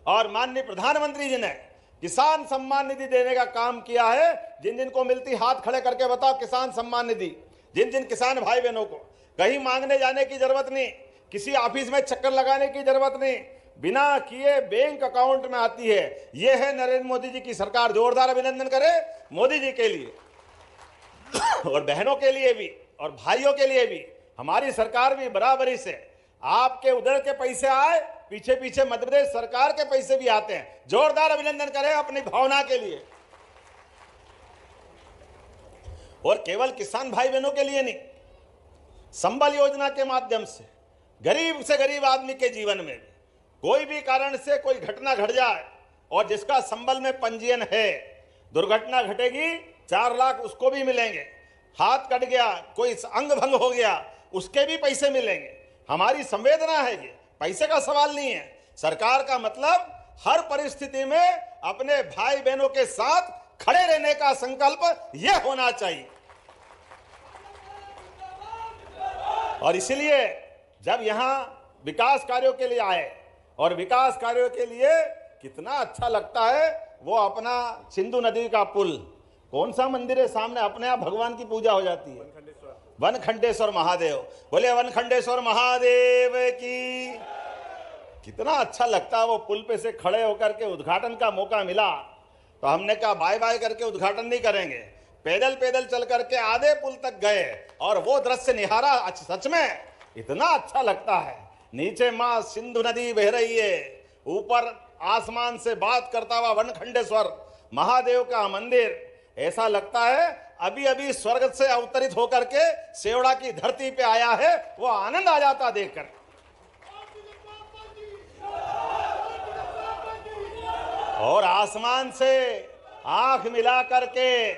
और माननीय प्रधानमंत्री जी ने किसान सम्मान निधि देने का काम किया है। जिन जिन को मिलती हाथ खड़े करके बताओ किसान सम्मान निधि। जिन जिन किसान भाई बहनों को कहीं मांगने जाने की जरूरत नहीं, किसी ऑफिस में चक्कर लगाने की जरूरत नहीं, बिना किए बैंक अकाउंट में आती है। यह है नरेंद्र मोदी जी की सरकार। जोरदार अभिनंदन करें मोदी जी के लिए और बहनों के लिए भी और भाइयों के लिए भी। हमारी सरकार भी बराबरी से आपके उधर के पैसे आए, पीछे पीछे मध्य प्रदेश सरकार के पैसे भी आते हैं। जोरदार अभिनंदन करें अपनी भावना के लिए। और केवल किसान भाई बहनों के लिए नहीं, संबल योजना के माध्यम से गरीब आदमी के जीवन में कोई भी कारण से कोई घटना घट जाए और जिसका संबल में पंजीयन है, दुर्घटना घटेगी 4 लाख उसको भी मिलेंगे। हाथ कट गया, कोई अंग भंग हो गया, उसके भी पैसे मिलेंगे। हमारी संवेदना है, ये पैसे का सवाल नहीं है। सरकार का मतलब हर परिस्थिति में अपने भाई बहनों के साथ खड़े रहने का संकल्प यह होना चाहिए। और इसलिए जब यहां विकास कार्यों के लिए आए और विकास कार्यों के लिए कितना अच्छा लगता है, वो अपना सिंधु नदी का पुल, कौन सा मंदिर है सामने, अपने आप भगवान की पूजा हो जाती है। वनखंडेश्वर महादेव, बोले वनखंडेश्वर महादेव की। कितना अच्छा लगता है वो पुल पे से खड़े होकर के। उद्घाटन का मौका मिला तो हमने कहा बाय बाय करके उद्घाटन नहीं करेंगे, पैदल पैदल चल करके आधे पुल तक गए और वो दृश्य निहारा। सच में इतना अच्छा लगता है। नीचे मां सिंधु नदी बह रही है, ऊपर आसमान से बात करता हुआ वनखंडेश्वर महादेव का मंदिर। ऐसा लगता है अभी अभी स्वर्ग से अवतरित होकर के सेवड़ा की धरती पे आया है। वो आनंद आ जाता देखकर। और आसमान से आंख मिला करके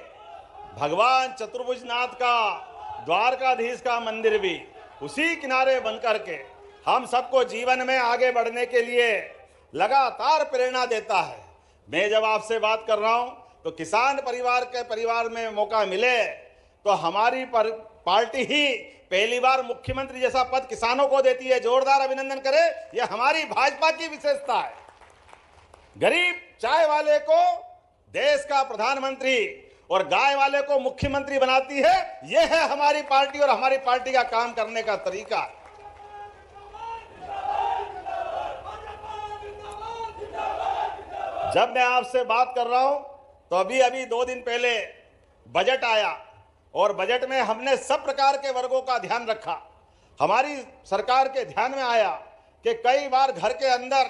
भगवान चतुर्भुजनाथ का, द्वारकाधीश का मंदिर भी उसी किनारे बन करके हम सबको जीवन में आगे बढ़ने के लिए लगातार प्रेरणा देता है। मैं जब आपसे बात कर रहा हूं तो किसान परिवार में मौका मिले तो हमारी पार्टी ही पहली बार मुख्यमंत्री जैसा पद किसानों को देती है। जोरदार अभिनंदन करें, यह हमारी भाजपा की विशेषता है। गरीब चाय वाले को देश का प्रधानमंत्री और गाय वाले को मुख्यमंत्री बनाती है। यह है हमारी पार्टी और हमारी पार्टी का काम करने का तरीका। जब मैं आपसे बात कर रहा हूं तो अभी 2 दिन पहले बजट आया और बजट में हमने सब प्रकार के वर्गों का ध्यान रखा। हमारी सरकार के ध्यान में आया कि कई बार घर के अंदर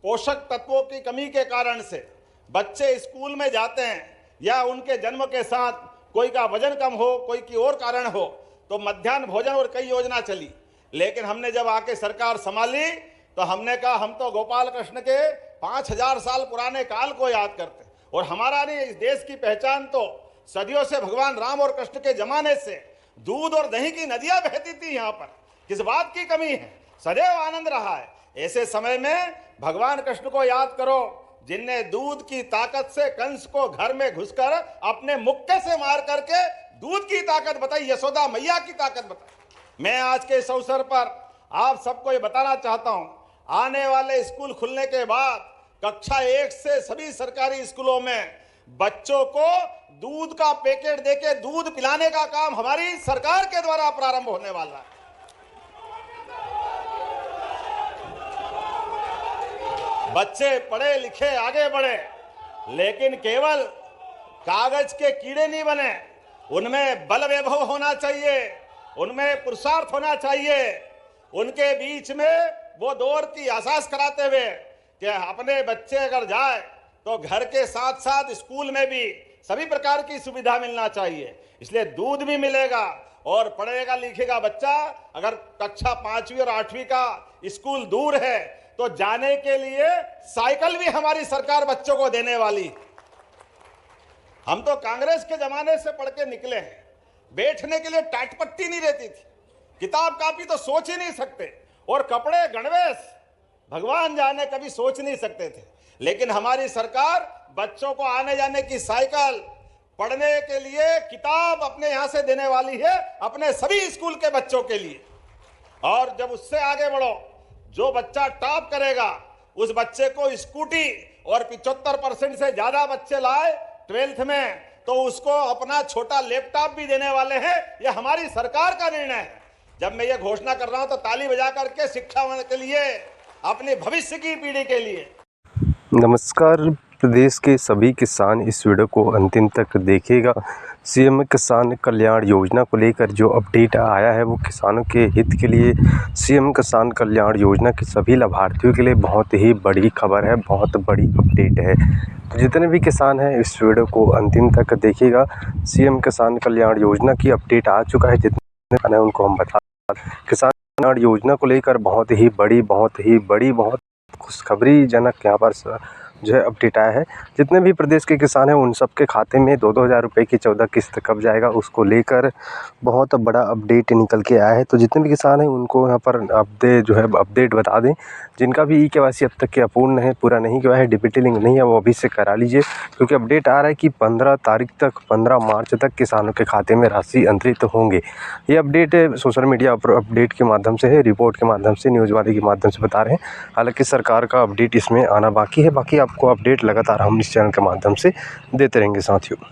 पोषक तत्वों की कमी के कारण से बच्चे स्कूल में जाते हैं या उनके जन्म के साथ कोई का वजन कम हो, कोई की और कारण हो, तो मध्याह्न भोजन और कई योजना चली। लेकिन हमने जब आके सरकार संभाली तो हमने कहा हम तो गोपाल कृष्ण के 5000 साल पुराने काल को याद करते और हमारा नहीं, इस देश की पहचान तो सदियों से भगवान राम और कृष्ण के जमाने से दूध और दही की नदियां बहती थी। यहाँ पर किस बात की कमी है, सदैव आनंद रहा है। ऐसे समय में भगवान कृष्ण को याद करो जिनने दूध की ताकत से कंस को घर में घुसकर अपने मुक्के से मार करके दूध की ताकत बताई, यशोदा मैया की ताकत बताई। मैं आज के इस अवसर पर आप सबको ये बताना चाहता हूं, आने वाले स्कूल खुलने के बाद कक्षा 1 से सभी सरकारी स्कूलों में बच्चों को दूध का पैकेट देके दूध पिलाने का काम हमारी सरकार के द्वारा प्रारंभ होने वाला है। बच्चे पढ़े लिखे आगे बढ़े, लेकिन केवल कागज के कीड़े नहीं बने। उनमें बल वैभव होना चाहिए, उनमें पुरुषार्थ होना चाहिए। उनके बीच में वो दौर की एहसास कराते हुए कि अपने बच्चे अगर जाए तो घर के साथ साथ स्कूल में भी सभी प्रकार की सुविधा मिलना चाहिए। इसलिए दूध भी मिलेगा और पढ़ेगा लिखेगा बच्चा। अगर कक्षा 5वीं और 8वीं का स्कूल दूर है तो जाने के लिए साइकिल भी हमारी सरकार बच्चों को देने वाली। हम तो कांग्रेस के जमाने से पढ़ के निकले हैं, बैठने के लिए टाट पट्टी नहीं रहती थी, किताब कापी तो सोच ही नहीं सकते, और कपड़े गणवेश भगवान जाने कभी सोच नहीं सकते थे। लेकिन हमारी सरकार बच्चों को आने जाने की साइकिल, पढ़ने के लिए किताब अपने यहां से देने वाली है, अपने सभी स्कूल के बच्चों के लिए। और जब उससे आगे बढ़ो, जो बच्चा टॉप करेगा उस बच्चे को स्कूटी और 75% से ज्यादा बच्चे लाए 12th में तो उसको अपना छोटा लैपटॉप भी देने वाले हैं। यह हमारी सरकार का निर्णय है। जब मैं ये घोषणा कर रहा हूं तो ताली बजा करके शिक्षा के लिए, अपने भविष्य की पीढ़ी के लिए। नमस्कार, प्रदेश के सभी किसान इस वीडियो को अंतिम तक देखिएगा। सीएम किसान कल्याण योजना को लेकर जो अपडेट आया है वो किसानों के हित के लिए, सीएम किसान कल्याण योजना के सभी लाभार्थियों के लिए बहुत ही बड़ी खबर है, बहुत बड़ी अपडेट है। तो जितने भी किसान हैं इस वीडियो को अंतिम तक देखिएगा। सीएम किसान कल्याण योजना की अपडेट आ चुका है, जितने किसान हैं उनको हम बता किसान कल्याण योजना को लेकर बहुत ही बड़ी खुशखबरी जनक यहाँ पर जो है अपडेट आया है। जितने भी प्रदेश के किसान हैं उन सब के खाते में 2-2 हज़ार रुपये की 14 किस्त कब जाएगा उसको लेकर बहुत बड़ा अपडेट निकल के आया है। तो जितने भी किसान हैं उनको यहाँ पर अपडेट बता दें, जिनका भी KYC अब तक के अपूर्ण है, पूरा नहीं किया है, डीबीटी लिंक नहीं है, वो अभी से करा लीजिए, क्योंकि अपडेट आ रहा है कि 15 मार्च तक किसानों के खाते में राशि अंतरित होंगे। ये अपडेट सोशल मीडिया अपडेट के माध्यम से है, रिपोर्ट के माध्यम से, न्यूज़ वाले के माध्यम से बता रहे हैं। हालांकि सरकार का अपडेट इसमें आना बाकी है। बाकी आपको अपडेट लगातार हम इस चैनल के माध्यम से देते रहेंगे साथियों।